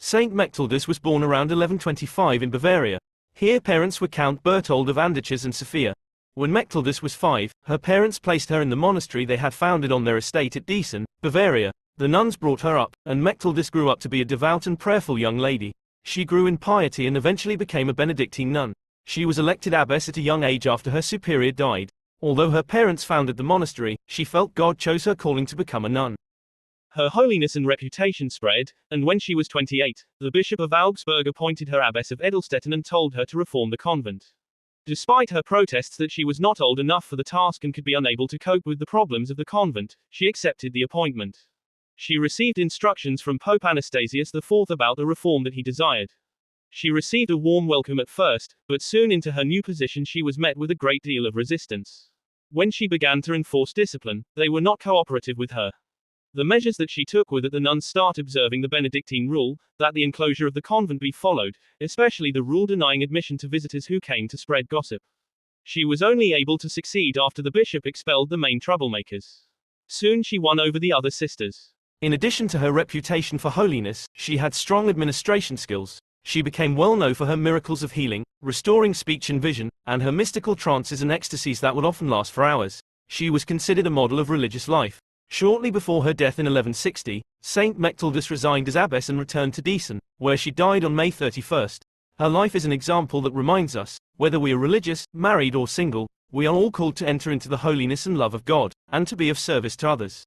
Saint Mechtildis was born around 1125 in Bavaria. Her parents were Count Berthold of Andechs and Sophia. When Mechtildis was 5, her parents placed her in the monastery they had founded on their estate at Diessen, Bavaria. The nuns brought her up, and Mechtildis grew up to be a devout and prayerful young lady. She grew in piety and eventually became a Benedictine nun. She was elected abbess at a young age after her superior died. Although her parents founded the monastery, she felt God chose her calling to become a nun. Her holiness and reputation spread, and when she was 28, the Bishop of Augsburg appointed her abbess of Edelstetten and told her to reform the convent. Despite her protests that she was not old enough for the task and could be unable to cope with the problems of the convent, she accepted the appointment. She received instructions from Pope Anastasius IV about the reform that he desired. She received a warm welcome at first, but soon into her new position she was met with a great deal of resistance. When she began to enforce discipline, they were not cooperative with her. The measures that she took were that the nuns start observing the Benedictine rule, that the enclosure of the convent be followed, especially the rule denying admission to visitors who came to spread gossip. She was only able to succeed after the bishop expelled the main troublemakers. Soon she won over the other sisters. In addition to her reputation for holiness, she had strong administration skills. She became well known for her miracles of healing, restoring speech and vision, and her mystical trances and ecstasies that would often last for hours. She was considered a model of religious life. Shortly before her death in 1160, Saint Mechtildis resigned as abbess and returned to Diessen, where she died on May 31. Her life is an example that reminds us, whether we are religious, married or single, we are all called to enter into the holiness and love of God, and to be of service to others.